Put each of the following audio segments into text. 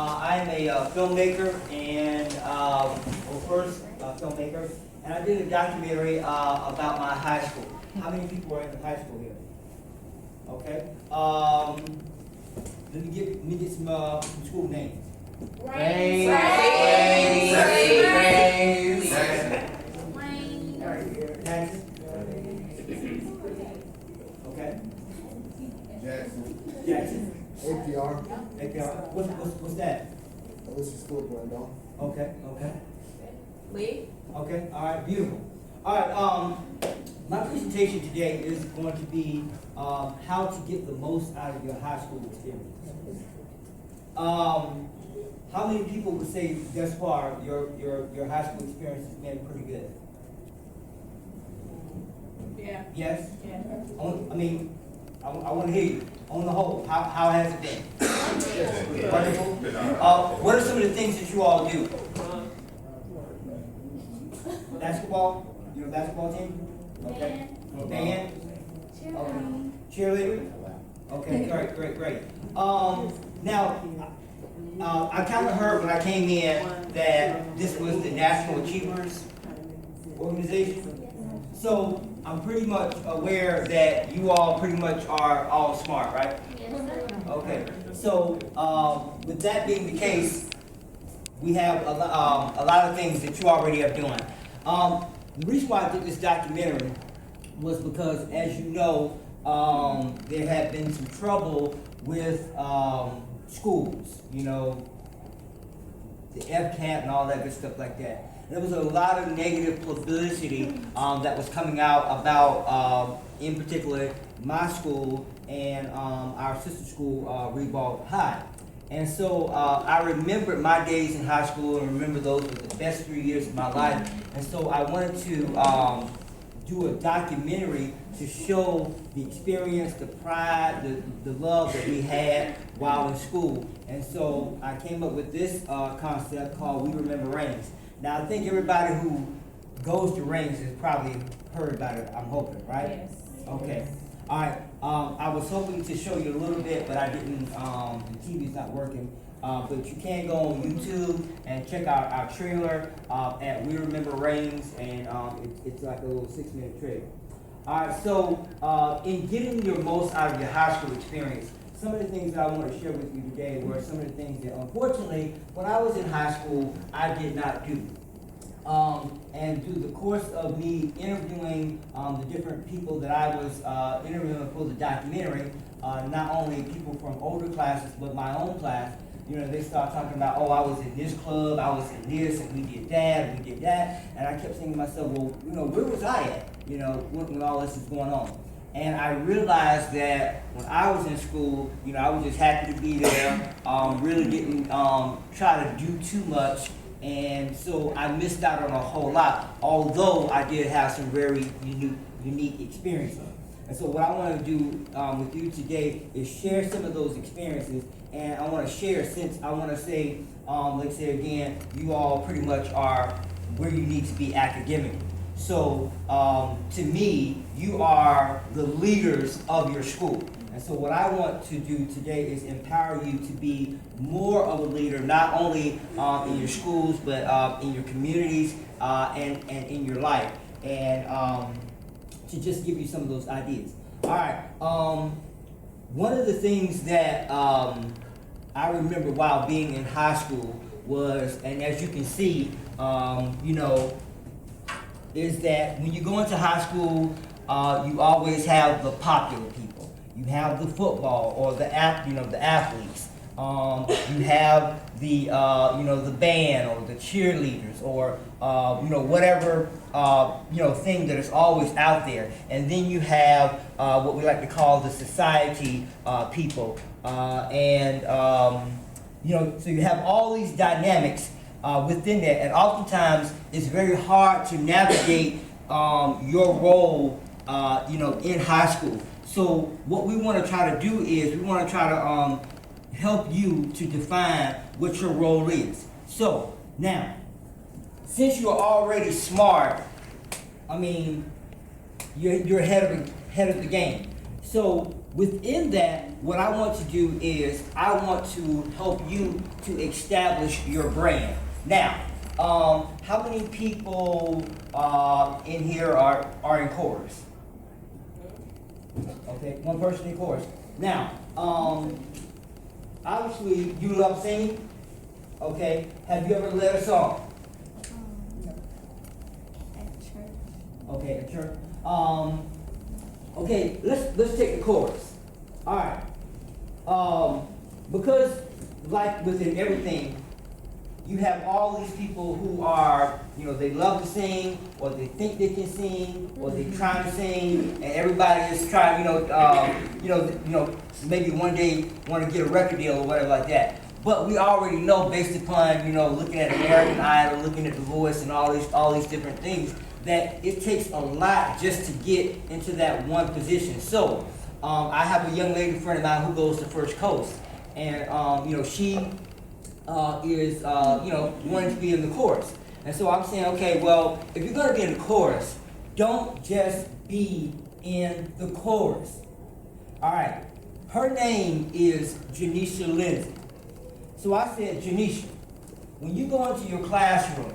I'm a filmmaker and, first filmmaker, and I did a documentary about my high school. How many people are in the high school here? Okay. Let me get some school names. Rains. Texas. Okay. Jackson. APR. What's that? This is Philip Randolph. Okay. Lee. Okay, all right, beautiful. All right, my presentation today is going to be how to get the most out of your high school experience. How many people would say thus far your high school experience has been pretty good? Yeah. Yes? Yeah. I want to hear you. On the whole, how has it been? Wonderful. What are some of the things that you all do? Basketball? You're a basketball team? Okay. Band? Okay. Cheerleader? Okay, great. Now, I kind of heard when I came in that this was the National Achievers Organization. So I'm pretty much aware that you all pretty much are all smart, right? Yes, sir. Okay. So with that being the case, we have a lot of things that you already are doing. The reason why I did this documentary was because, as you know, there had been some trouble with schools, you know, the FCAT and all that good stuff like that. And there was a lot of negative publicity that was coming out about, in particular, my school and our sister school, Ribault High. And so I remembered my days in high school and remember those were the best 3 years of my life. And so I wanted to do a documentary to show the experience, the pride, the love that we had while in school. And so I came up with this concept called We Remember Rains. Now I think everybody who goes to Rains has probably heard about it, I'm hoping, right? Yes. Okay. All right. I was hoping to show you a little bit, but I didn't. The TV's not working. But you can go on YouTube and check out our trailer at We Remember Rains, and it's like a little 6-minute trailer. All right. So in getting your most out of your high school experience, some of the things that I want to share with you today were some of the things that, unfortunately, when I was in high school, I did not do. And through the course of me interviewing the different people that I was interviewing for the documentary, not only people from older classes, but my own class, you know, they start talking about, oh, I was in this club, I was in this, and we did that, and we did that. And I kept saying to myself, well, you know, where was I at, you know, when all this is going on? And I realized that when I was in school, you know, I was just happy to be there, really didn't try to do too much. And so I missed out on a whole lot, although I did have some very unique experiences. And so what I want to do with you today is share some of those experiences. And I want to share, since I want to say, let's say again, you all pretty much are where you need to be academically. So to me, you are the leaders of your school. And so what I want to do today is empower you to be more of a leader, not only in your schools, but in your communities and in your life. And to just give you some of those ideas. All right. One of the things that I remember while being in high school was, and as you can see, you know, is that when you go into high school, you always have the popular people. You have the football or the athletes. You have the the band or the cheerleaders or whatever thing that is always out there. And then you have what we like to call the society people. So you have all these dynamics within that, and oftentimes it's very hard to navigate your role in high school. So what we want to try to do is we want to try to help you to define what your role is. So now, since you're already smart, I mean, you're ahead of the game. So within that, what I want to do is I want to help you to establish your brand. Now, how many people in here are in chorus? Okay, one person in chorus. Now, obviously you love singing. Okay, have you ever led a song? At church. Okay, at church. Okay, let's take the chorus. All right. Because like within everything, you have all these people who are, they love to sing, or they think they can sing, or they trying to sing, and everybody is trying, maybe one day want to get a record deal or whatever like that. But we already know, based upon, looking at American Idol, looking at The Voice, and all these different things, that it takes a lot just to get into that one position. So, I have a young lady friend of mine who goes to First Coast, and she is wanting to be in the chorus. And so I'm saying, okay, well, if you're gonna be in the chorus, don't just be in the chorus. All right. Her name is Janisha Lindsay. So I said, Janisha, when you go into your classroom,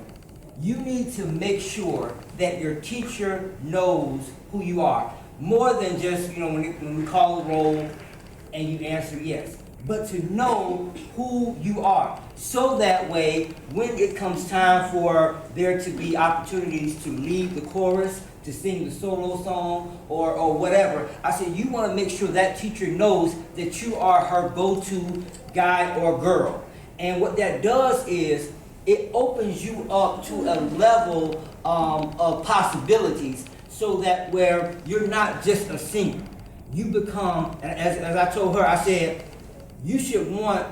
you need to make sure that your teacher knows who you are. More than just, when we call a roll and you answer yes. But to know who you are. So that way, when it comes time for there to be opportunities to lead the chorus, to sing the solo song, or whatever, I said, you want to make sure that teacher knows that you are her go-to guy or girl. And what that does is, it opens you up to a level of possibilities, so that where you're not just a singer, you become, as I told her, I said, you should want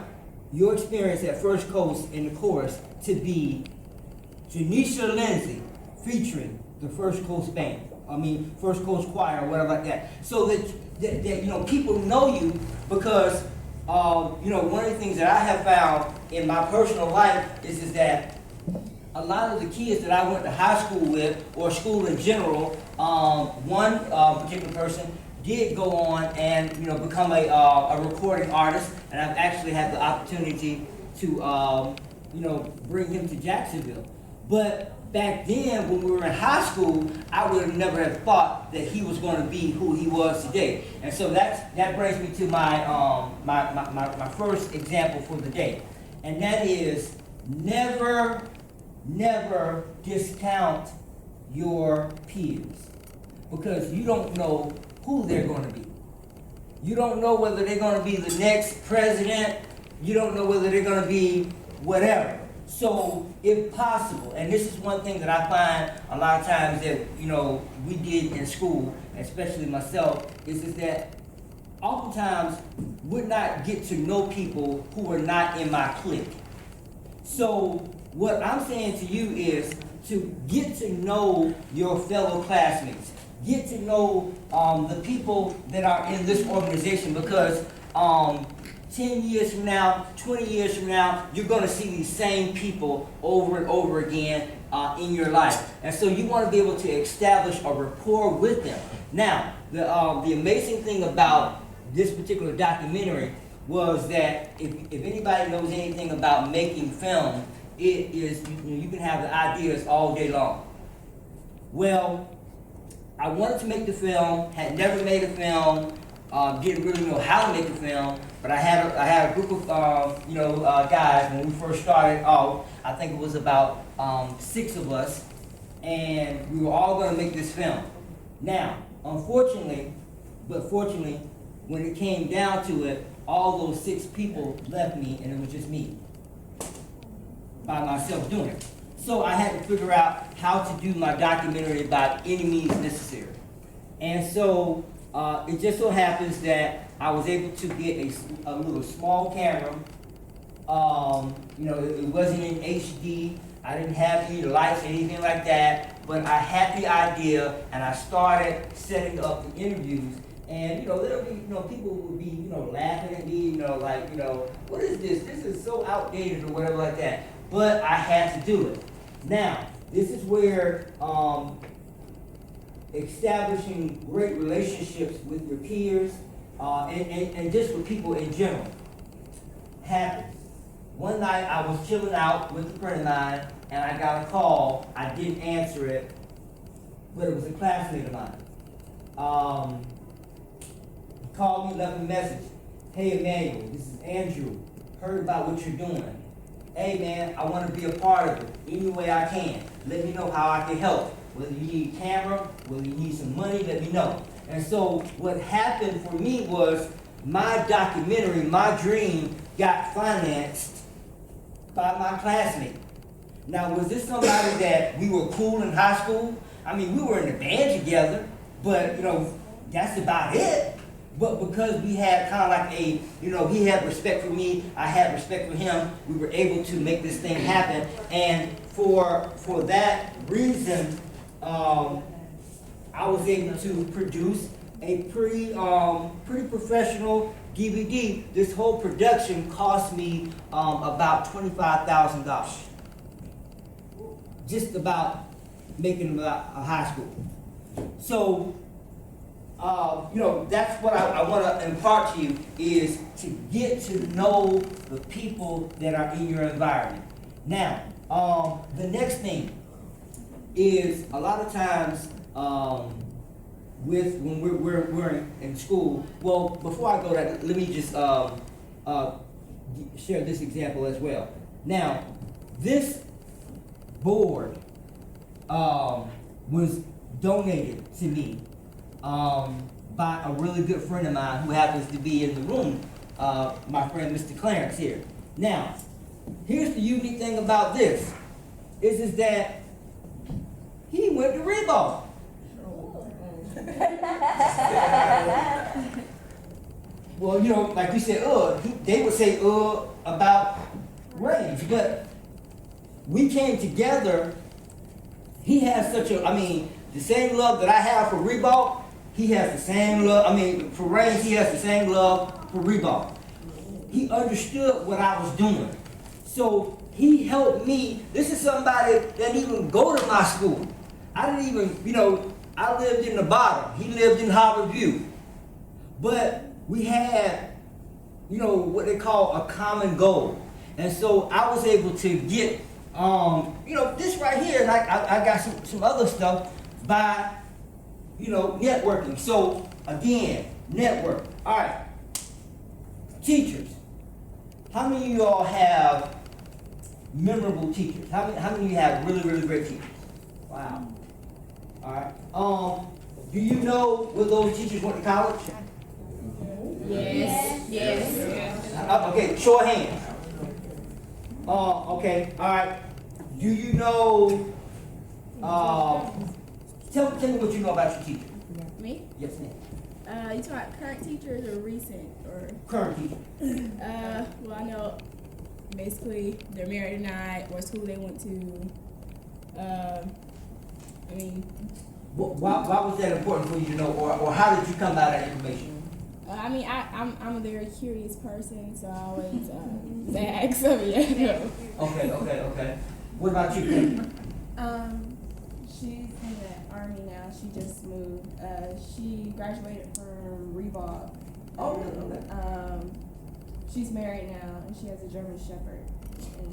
your experience at First Coast in the chorus to be Janisha Lindsay featuring the First Coast Band. First Coast Choir or whatever like that. So that people know you, because one of the things that I have found in my personal life is that a lot of the kids that I went to high school with, or school in general, one particular person did go on and become a recording artist, and I've actually had the opportunity to bring him to Jacksonville. But back then, when we were in high school, I would have never have thought that he was going to be who he was today. And so that brings me to my first example for the day, and that is never discount your peers, because you don't know who they're going to be. You don't know whether they're going to be the next president. You don't know whether they're going to be whatever. So, if possible, and this is one thing that I find a lot of times that, we did in school, especially myself, is that oftentimes would not get to know people who are not in my clique. So, what I'm saying to you is to get to know your fellow classmates. Get to know the people that are in this organization, because 10 years from now, 20 years from now, you're going to see these same people over and over again in your life. And so you want to be able to establish a rapport with them. Now, the amazing thing about this particular documentary was that if anybody knows anything about making film, it is, you can have the ideas all day long. Well, I wanted to make the film, had never made a film, didn't really know how to make a film, but I had a group of guys when we first started off. I think it was about 6 of us, and we were all going to make this film. Now, unfortunately, but fortunately, when it came down to it, all those 6 people left me, and it was just me by myself doing it. So I had to figure out how to do my documentary by any means necessary. And so it just so happens that I was able to get a little small camera. It wasn't in HD. I didn't have any lights or anything like that, but I had the idea, and I started setting up the interviews. And there'll be, people would be, laughing at me, what is this? This is so outdated or whatever like that. But I had to do it. Now, this is where establishing great relationships with your peers, and just for people in general, happens. One night I was chilling out with a friend of mine, and I got a call. I didn't answer it, but it was a classmate of mine. He called me, left a message. Hey Emmanuel, this is Andrew. Heard about what you're doing. Hey man, I want to be a part of it any way I can. Let me know how I can help. Whether you need a camera, whether you need some money, let me know. And so what happened for me was my documentary, my dream, got financed by my classmate. Now, was this somebody that we were cool in high school? I mean, we were in the band together, but, that's about it. But because we had kind of like he had respect for me, I had respect for him, we were able to make this thing happen. And for that reason, I was able to produce a pretty professional DVD. This whole production cost me about $25,000. Just about making a high school. So, that's what I want to impart to you, is to get to know the people that are in your environment. Now, the next thing is a lot of times when we're in school. Well, before I go to that, let me just share this example as well. Now, this board was donated to me by a really good friend of mine who happens to be in the room, my friend Mr. Clarence here. Now, here's the unique thing about this, is that he went to Reebok. Well, like we said, they would say, about range, but we came together. He has the same love that I have for Reebok, he has the same love, for range, he has the same love for Reebok. He understood what I was doing. So he helped me. This is somebody that didn't even go to my school. I didn't even, I lived in the bottom. He lived in Harvard View. But we had, what they call a common goal. And so I was able to get, this right here, and I got some other stuff by, networking. So again, network. All right. Teachers. How many of you all have memorable teachers? How many of you have really, really great teachers? Wow. All right. Do you know where those teachers went to college? Yes. Okay, show of hands. Okay, all right. Do you know, tell me what you know about your teacher. Me? Yes, ma'am. You talking about current teachers or recent or? Current teacher. Well, I know basically they're married or not, what school they went to. Why was that important for you to know, or how did you come by that information? I'm a very curious person, so I always ask. So yeah. Okay. What about you, Kim? She's in the Army now. She just moved. She graduated from Reebok. Oh, okay. She's married now, and she has a German Shepherd.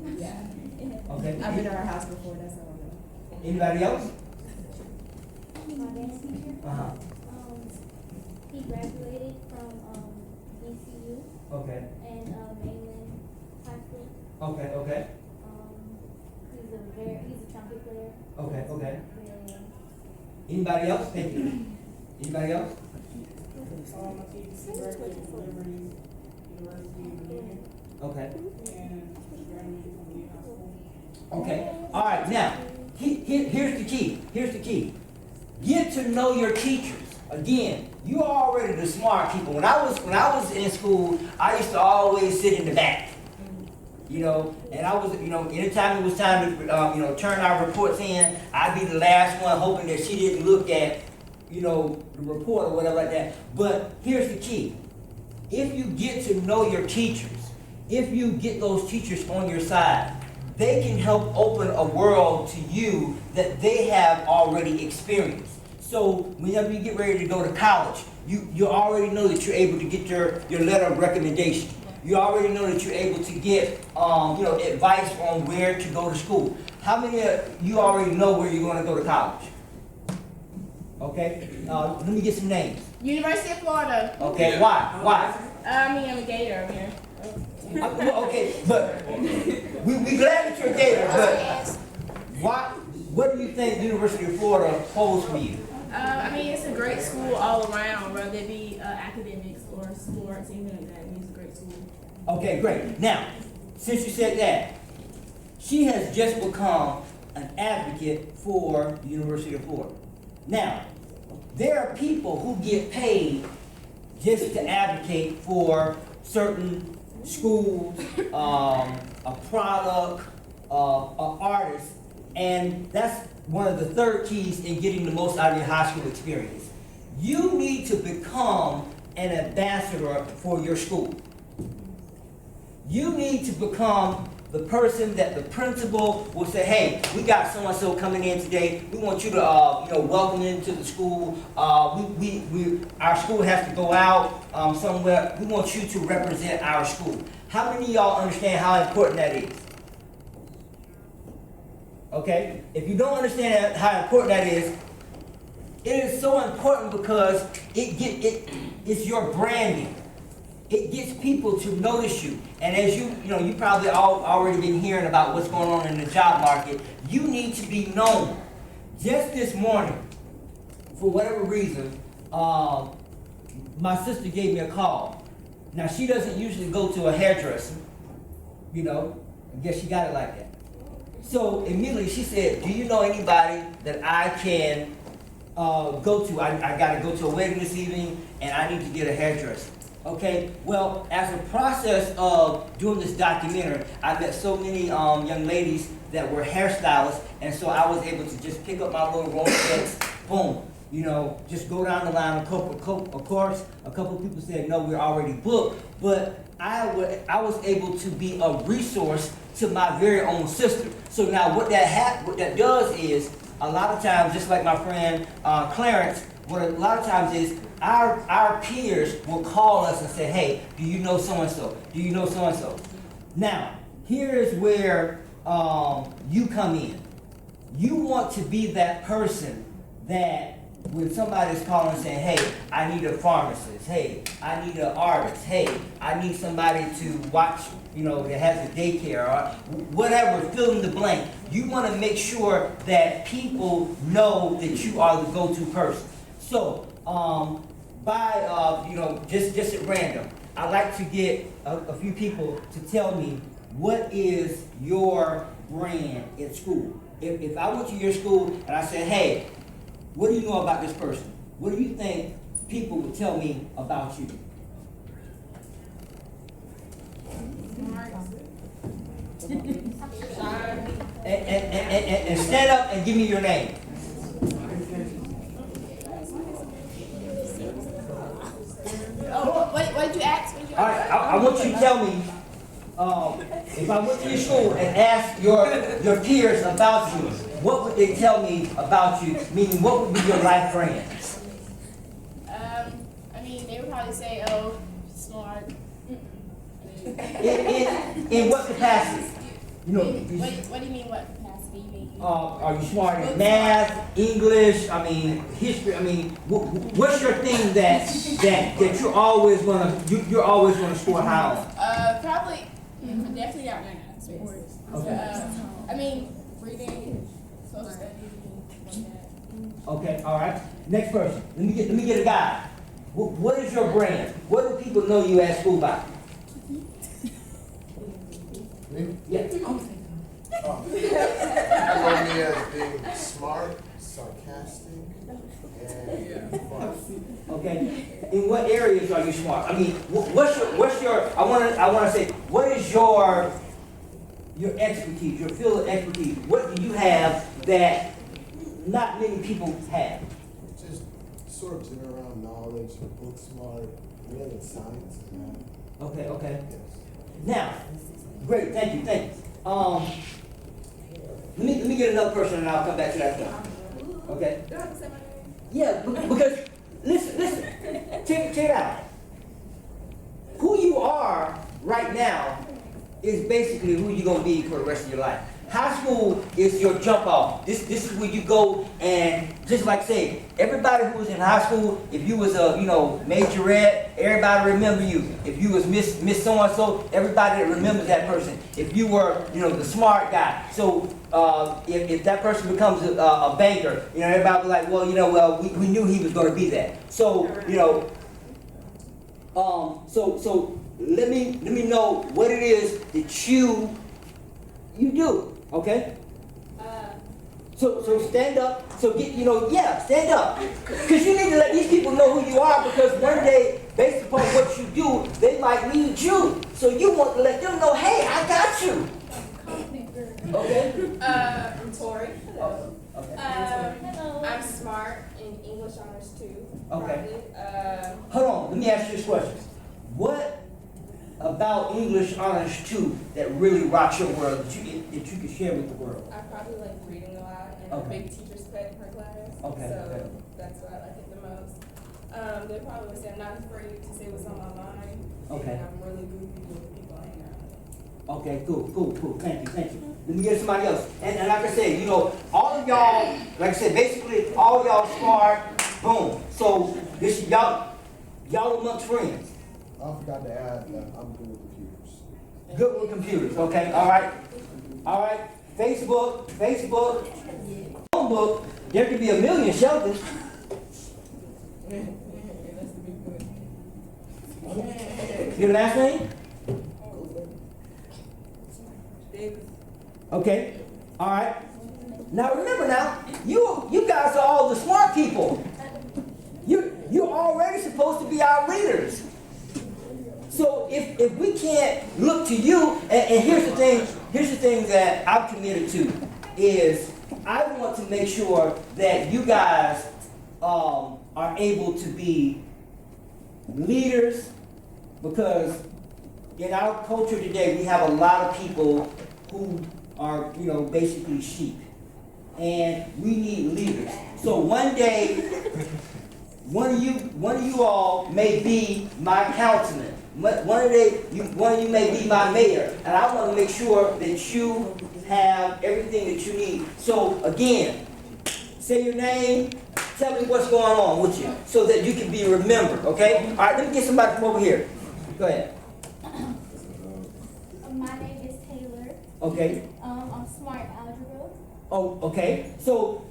And yeah. Okay. I've been to her house before. That's all I know. Anybody else? My dance teacher, Uh-huh. he graduated from DCU Okay. and Mainland High School. Okay. He's a trumpet player. Okay. Really, Anybody else? Thank you. Anybody else? My teacher graduated from Liberty University in Virginia, Okay. and she graduated from the high school. Okay. All right. Now, here's the key. Here's the key. Get to know your teachers. Again, you are already the smart people. When I was in school, I used to always sit in the back. And I was, anytime it was time to, turn our reports in, I'd be the last one hoping that she didn't look at, the report or whatever like that. But here's the key. If you get to know your teachers, if you get those teachers on your side, they can help open a world to you that they have already experienced. So whenever you get ready to go to college, you already know that you're able to get your letter of recommendation. You already know that you're able to get, advice on where to go to school. How many of you already know where you're gonna go to college? Okay, let me get some names. University of Florida. Okay, why? I mean, I'm a Gator over here. Well, okay, but we glad that you're a Gator, but why? What do you think University of Florida holds for you? I mean, it's a great school all around, whether it be academics or sports, even like that. I mean, it's a great school. Okay, great. Now, since you said that, she has just become an advocate for the University of Florida. Now, there are people who get paid just to advocate for certain schools, a product, an artist, and that's one of the third keys in getting the most out of your high school experience. You need to become an ambassador for your school. You need to become the person that the principal will say, hey, we got so-and-so coming in today. We want you to, welcome them to the school. Our school has to go out somewhere. We want you to represent our school. How many of y'all understand how important that is? Okay? If you don't understand how important that is, it is so important because it's your branding. It gets people to notice you. And as you probably already been hearing about what's going on in the job market, you need to be known. Just this morning, for whatever reason, my sister gave me a call. Now, she doesn't usually go to a hairdresser, I guess she got it like that. So immediately she said, do you know anybody that I can go to? I gotta go to a wedding this evening and I need to get a hairdresser. Okay, well, as a process of doing this documentary, I met so many young ladies that were hairstylists, and so I was able to just pick up my little Rolodex, boom, just go down the line. Of course, a couple of people said, no, we're already booked, but I was able to be a resource to my very own sister. So now what that does is, a lot of times, just like my friend Clarence, what a lot of times is, our peers will call us and say, hey, do you know so-and-so? Do you know so-and-so? Now, here's where you come in. You want to be that person that when somebody's calling saying, hey, I need a pharmacist, hey, I need an artist, hey, I need somebody to watch, that has a daycare or whatever, fill in the blank. You want to make sure that people know that you are the go-to person. So, just at random, I'd like to get a few people to tell me what is your brand at school. If I went to your school and I said, hey, what do you know about this person? What do you think people would tell me about you? And stand up and give me your name. What did you ask? All right, I want you to tell me, if I went to your school and asked your peers about you, what would they tell me about you? Meaning, what would be your life brand? They would probably say, oh, smart. In what capacity? What do you mean, what capacity you mean? Are you smart in math, English, history? What's your thing that you're always gonna score high on? Probably, definitely not math, sports. Okay. Reading, social studies, like that. Okay, all right. Next person. Let me get a guy. What is your brand? What do people know you at school by? Me? Yeah. Oh. People know me as being smart, sarcastic, and fun. Okay. In what areas are you smart? What's your? I want to say, what is your expertise, your field of expertise? What do you have that not many people have? Just sort of general knowledge, book smart, really in science and math. Okay. Yes. Now, great. Thank you. Let me get another person and I'll come back to that point. Okay. Yeah, because, listen, check it out. Who you are right now is basically who you're gonna be for the rest of your life. High school is your jump off. This is where you go and just like say, everybody who was in high school, if you was a, majorette, everybody remember you. If you was Miss so-and-so, everybody remembers that person. If you were, the smart guy. So, if that person becomes a banker, everybody be like, well, we knew he was gonna be that. So, so let me know what it is that you do. Okay? So stand up. So stand up. Because you need to let these people know who you are because one day, based upon what you do, they might need you. So you want to let them know, hey, I got you. Okay? I'm Tori. Oh, okay. Hello. I'm smart in English honors too. Okay. Probably. Hold on, let me ask you this question. What about English honors 2 that really rocks your world that you can share with the world? I probably like reading a lot and Okay. a big teacher's pet per class. Okay, So okay. that's what I like it the most. They probably would say I'm not afraid to say what's on my mind. Okay. And I'm really goofy with people I hang around with. Okay, cool. Thank you. Let me get somebody else. And like I said, all of y'all, like I said, basically all y'all smart, boom. So this y'all amongst friends. I forgot to add that I'm good with computers. Good with computers, okay, all right. Facebook, phone book, there could be a million shelters. Your last name? Okay, all right. Now remember you guys are all the smart people. You're already supposed to be our leaders. So if we can't look to you, and here's the thing that I'm committed to, is I want to make sure that you guys are able to be leaders, because in our culture today, we have a lot of people who are, basically sheep. And we need leaders. So one day, one of you all may be my councilman. One of you may be my mayor. And I want to make sure that you have everything that you need. So again, say your name, tell me what's going on with you, so that you can be remembered, okay? All right, let me get somebody from over here. Go ahead. My name is Taylor. Okay. I'm smart algebra. Oh, okay. So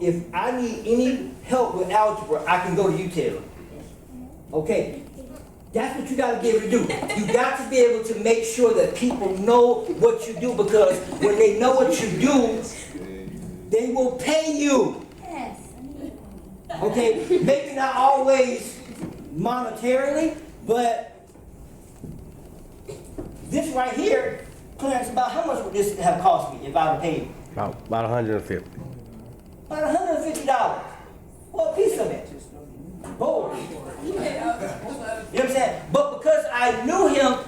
if I need any help with algebra, I can go to you, Taylor. Okay. That's what you got to be able to do. You got to be able to make sure that people know what you do, because when they know what you do, they will pay you. Yes. Okay? Maybe not always monetarily, but this right here, Clarence, about how much would this have cost me if I would paid? About 150. About $150 for a piece of it. Boy. You know what I'm saying? But because I knew him,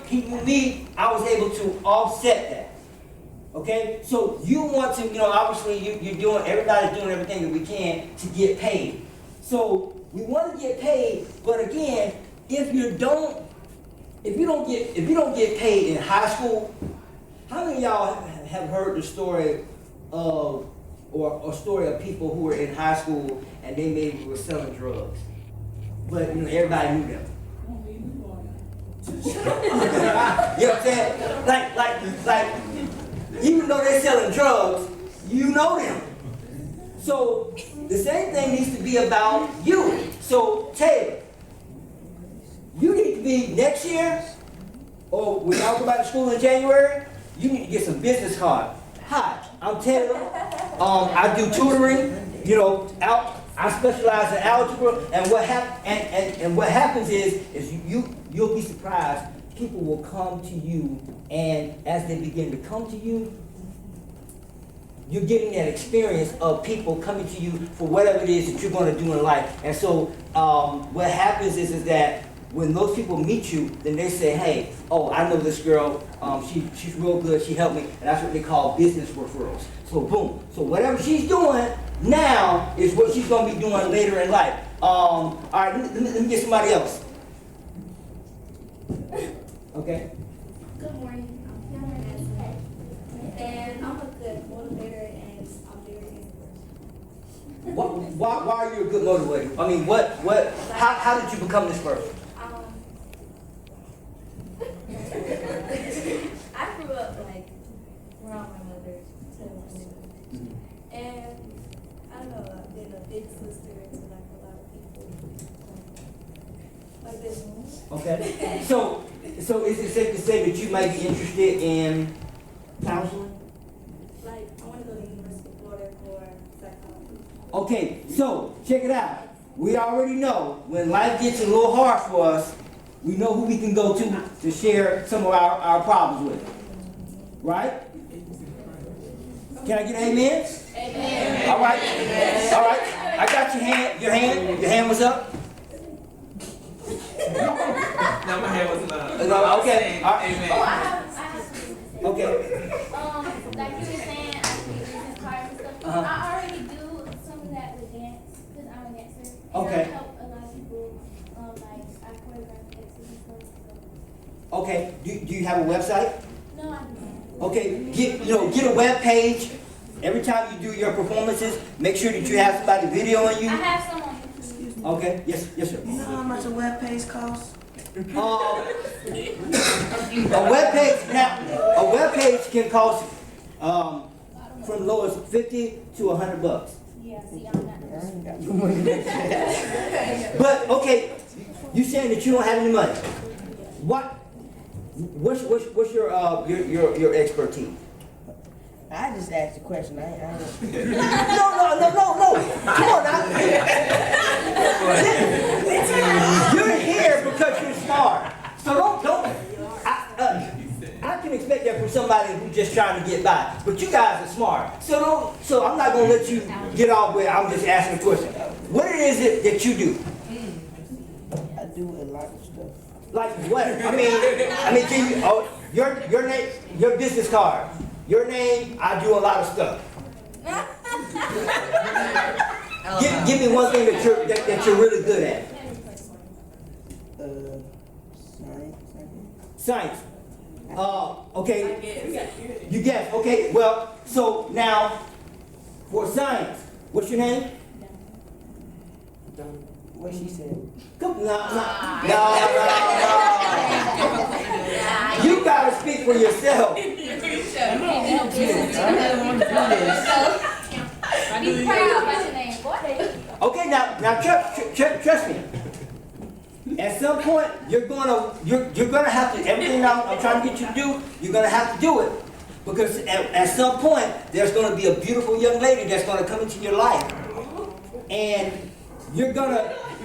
he knew me, I was able to offset that. Okay? So you want to, obviously everybody's doing everything that we can to get paid. So we want to get paid, but again, if you don't get paid in high school, how many of y'all have heard the story of or story of people who were in high school and they maybe were selling drugs, but everybody knew them? You know what I'm saying? Like, even though they're selling drugs, you know them. So the same thing needs to be about you. So Taylor, you need to be next year, or when y'all go back to school in January, you need to get some business cards. Hi, I'm Taylor. I do tutoring. I specialize in algebra, and what happens is you'll be surprised. People will come to you, and as they begin to come to you, you're getting that experience of people coming to you for whatever it is that you're going to do in life. And so what happens is that when those people meet you, then they say, hey, oh, I know this girl, she's real good, she helped me, and that's what they call business referrals. So boom, so whatever she's doing now is what she's gonna be doing later in life. All right, let me get somebody else. Okay. Good morning. I'm Cameron Ashley. And I'm a good motivator and I'm very inspirational. Why are you a good motivator? I mean, how did you become this person? I grew up like around my mother, and I don't know, I've been a big sister to like a lot of people like this. Okay. So is it safe to say that you might be interested in counseling? Like I want to go to University of Florida for psychology. Okay, so check it out. We already know when life gets a little hard for us, we know who we can go to share some of our problems with. Right? Can I get an amen? Amen. All right. All right. I got your hand. Your hand was up. No, my hand wasn't up. No, okay. All right. Amen. Oh, I have something. Okay. Like you were saying, I do business cards and stuff. Uh-huh. I already do some of that with dance because I'm a dancer. And Okay. I help a lot of people. Like I choreograph dances and stuff. Okay. Do you have a website? So. No, I don't. Okay. Get a web page. Every time you do your performances, make sure that you have somebody videoing I you. have some on YouTube. Okay. Yes, sir. You know how much a web page costs? A web page can cost from low as $50 to $100. Yeah, see, I'm not. But okay, you saying that you don't have any money? What's your expertise? I just asked a question. I No. Come on now. You're here because you're smart. So don't. I can expect that from somebody who's just trying to get by. But you guys are smart. So I'm not gonna let you get off where I'm just asking a question. What is it that you do? do a lot of stuff. Like what? I mean, can you? Oh, your name, your business card. Your name. I do a lot of stuff. Give me one thing that you're really good at. Science. Okay. You guess. Okay. Well, so now for science, what's your name? What she said. Come no. You gotta speak for yourself. Be proud about your name, boy. Okay, now trust me. At some point, you're gonna have to, everything I'm trying to get you to do, you're gonna have to do it. Because at some point, there's gonna be a beautiful young lady that's gonna come into your life. And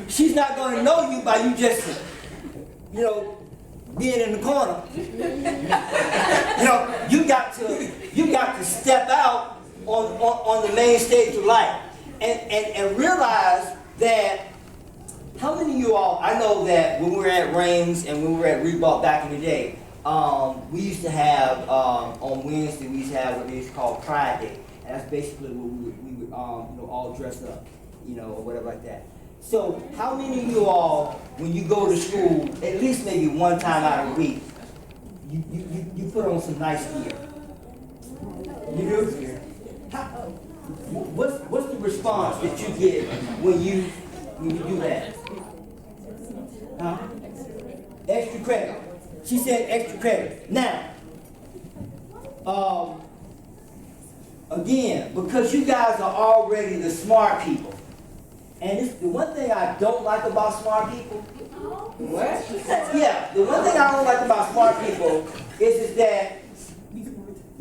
she's not gonna know you by you just, being in the corner. You got to step out on the main stage of life and realize that. How many of you all, I know that when we were at Reigns and when we were at Reebok back in the day, we used to have, on Wednesday, we used to have what they used to call Pride Day. And that's basically where we would all dress up, or whatever like that. So how many of you all, when you go to school, at least maybe one time out of the week, you put on some nice gear? You do? What's the response that you get when you do that? Huh? Extra credit. She said extra credit. Now, again, because you guys are already the smart people, and it's the one thing I don't like about smart people. What? Yeah, the one thing I don't like about smart people is that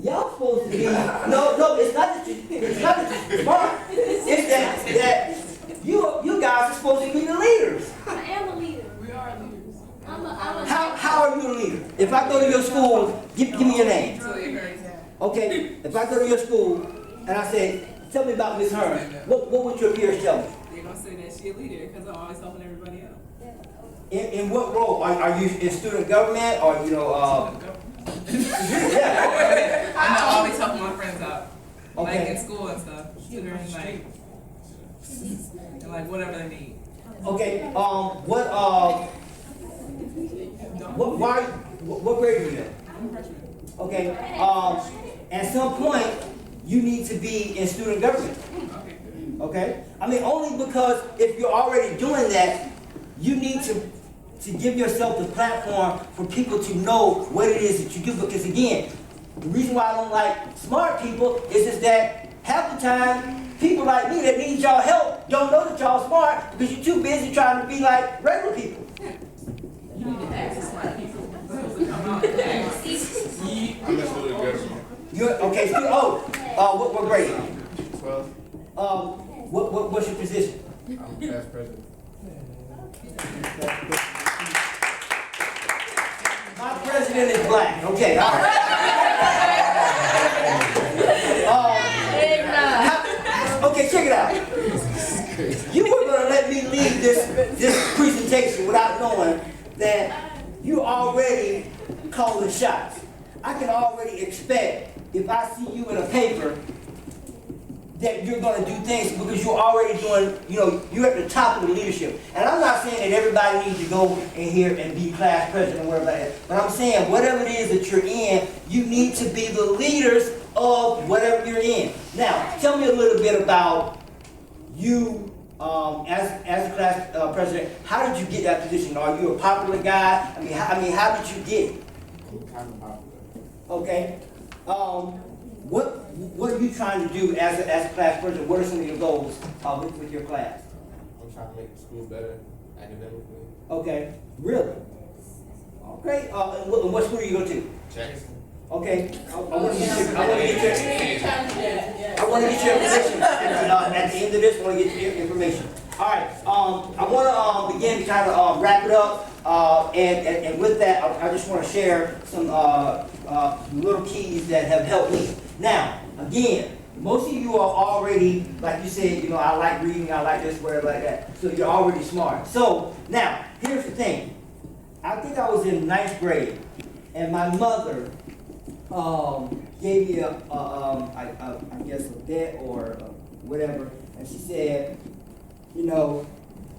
y'all supposed to be no, it's not that you're smart. It's that you guys are supposed to be the leaders. I am a leader. We are leaders. How are you a leader? If I go to your school, give me your name. Okay, if I go to your school and I say, tell me about Miss Hearn, what would your peers tell me? They're gonna say that she a leader because I'm always helping everybody else. In what role? Are you in student government or, you know, yeah, I know, I always help my friends out, like okay, in school and stuff, tutoring, like, and like whatever they need. okay, what grade are you in? I'm a freshman. Okay, at some point, you need to be in student government, Okay. okay? I mean, only because if you're already doing that, you need to give yourself the platform for people to know what it is that you do, because again, the reason why I don't like smart people is that half the time, people like me that need y'all help don't know that y'all smart because you're too busy trying to be like regular people. You need to ask the smart people. They're supposed to come out and ask. I'm a student government. You're, okay, what grade? 12. What's your position? I'm class president. My president is black. Okay, all right. Okay, check it out. You were gonna let me leave this presentation without knowing that you already calling shots. I can already expect if I see you in a paper that you're gonna do things because you're already doing, you know, you're at the top of the leadership. And I'm not saying that everybody needs to go in here and be class president or whatever that is, but I'm saying whatever it is that you're in, you need to be the leaders of whatever you're in. Now, tell me a little bit about you as a class president. How did you get that position? Are you a popular guy? I mean, how did you get it? I'm kind of popular. Okay. What are you trying to do as a class president? What are some of your goals with your class? I'm trying to make the school better academically. Okay. Really? Okay. And what school do you go to? Jackson. Okay. I want to get your information. At the end of this, I want to get your information. All right. I want to begin to kind of wrap it up. And with that, I just want to share some little keys that have helped me. Now, again, most of you are already, like you said, you know, I like reading, I like this, whatever, like that. So you're already smart. So now, here's the thing. I think I was in 9th grade, and my mother gave me I guess a debt or whatever, and she said, you know,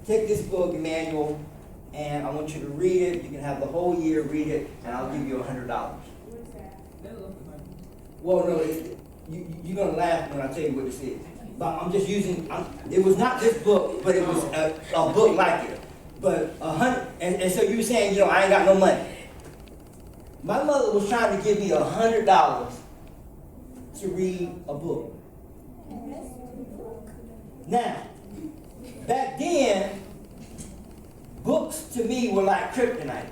take this book, Emmanuel, and I want you to read it. You can have the whole year read it, and I'll give you $100. Well, no, you're gonna laugh when I tell you what this is. But I'm just using. It was not this book, but it was a book like it. But $100, and so you were saying, you know, I ain't got no money. My mother was trying to give me $100 to read a book. Now, back then, books to me were like kryptonite.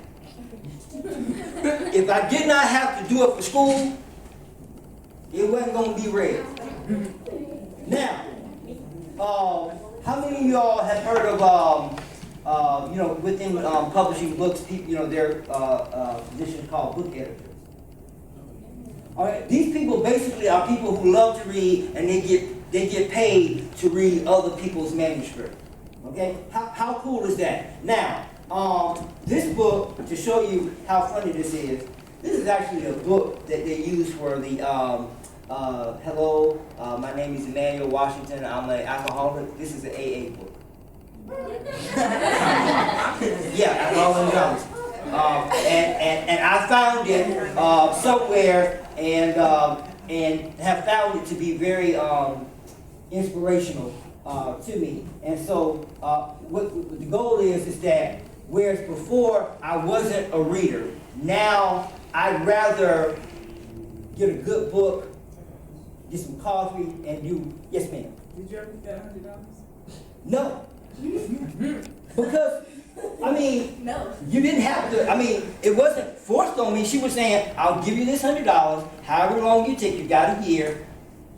If I did not have to do it for school, it wasn't going to be read. Now, how many of y'all have heard of, you know, within publishing books, you know, there are positions called book editors? All right, these people basically are people who love to read, and they get paid to read other people's manuscript. Okay, how cool is that? Now, this book, to show you how funny this is actually a book that they use for the hello, my name is Emmanuel Washington, I'm an alcoholic. This is an AA book. Yeah, Alcoholics Anonymous. And I found it somewhere and have found it to be very inspirational to me. And so what the goal is that whereas before I wasn't a reader, now I'd rather get a good book, get some coffee, and do, yes ma'am. Did you ever get that $100? No. Because, I mean, No. you didn't have to, I mean, it wasn't forced on me. She was saying, I'll give you this $100, however long you take, you got a year.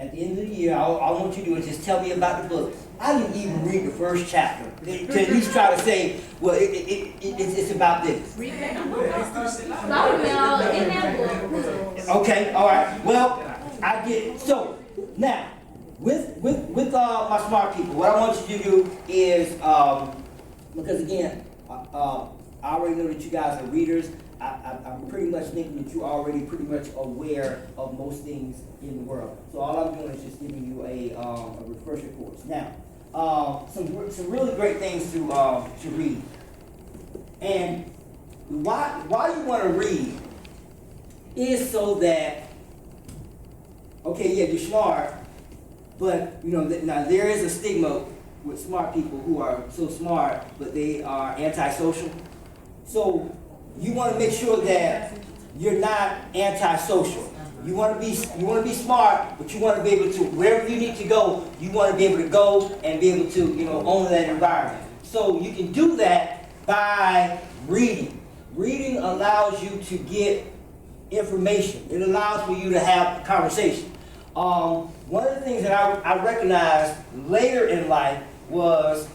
At the end of the year, all I want you to do is just tell me about the book. I didn't even read the first chapter to at least try to say, well, it's about this. Read that book. Slow down in that book. Okay, all right. Well, I get it. So now, with my smart people, what I want you to do is because again, I already know that you guys are readers. I'm pretty much thinking that you're already pretty much aware of most things in the world. So all I'm doing is just giving you a refresher course. Now, some really great things to read. And why you want to read is so that, okay, yeah, you're smart, but you know, now there is a stigma with smart people who are so smart, but they are antisocial. So you want to make sure that you're not antisocial. You want to be smart, but you want to be able to, wherever you need to go, you want to be able to go and be able to, you know, own that environment. So you can do that by reading. Reading allows you to get information. It allows for you to have conversation. One of the things that I recognized later in life was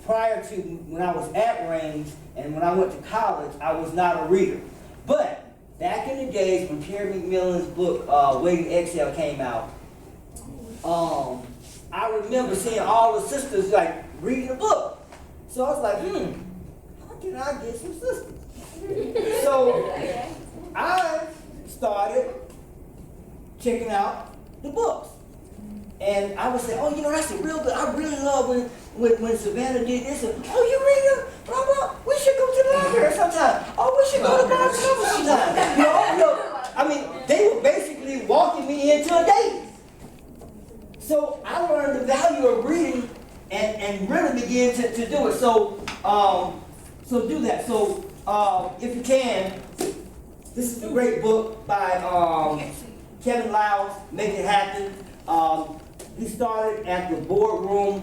prior to when I was at Range and when I went to college, I was not a reader. But back in the days when Terry McMillan's book, Waiting to Exhale came out, I remember seeing all the sisters like reading the book. So I was like, how can I get some sisters? So I started checking out the books. And I would say, oh, you know, that's a real good, I really love when Savannah did this. And, oh, you read it? Blah, blah. We should go to the library sometime. Oh, we should go to Barnes & Noble sometime. You know, I mean, they were basically walking me into a date. So I learned the value of reading and really began to do it. So, so do that. So, if you can, this is a great book by Kevin Liles, Make It Happen. He started at the boardroom,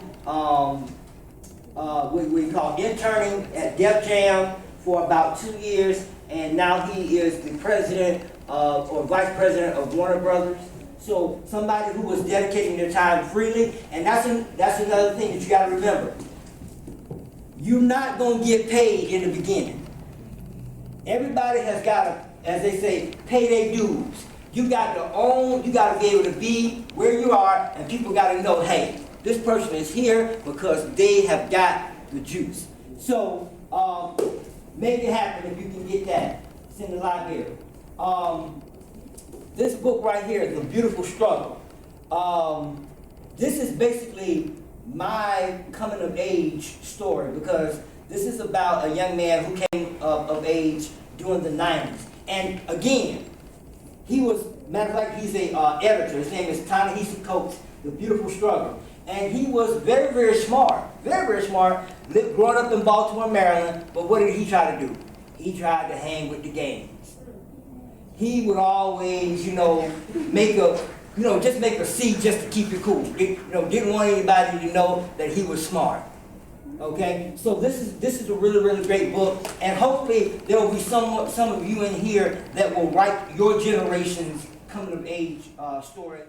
what we call interning at Def Jam for about 2 years, and now he is the president or vice president of Warner Brothers. So somebody who was dedicating their time freely, and that's another thing that you got to remember. You're not going to get paid in the beginning. Everybody has got to, as they say, pay their dues. You got to own, you got to be able to be where you are, and people got to know, hey, this person is here because they have got the juice. So, make it happen if you can get that. It's in the library. This book right here, The Beautiful Struggle. This is basically my coming of age story because this is about a young man who came of age during the 90s. And again, he was, matter of fact, he's a editor. His name is Ta-Nehisi Coates, The Beautiful Struggle. And he was very, very smart. Very, very smart. Lived growing up in Baltimore, Maryland. But what did he try to do? He tried to hang with the gangs. He would always, just make a C just to keep it cool. Didn't want anybody to know that he was smart. Okay, so this is a really, really great book, and hopefully there will be some of you in here that will write your generation's coming of age story.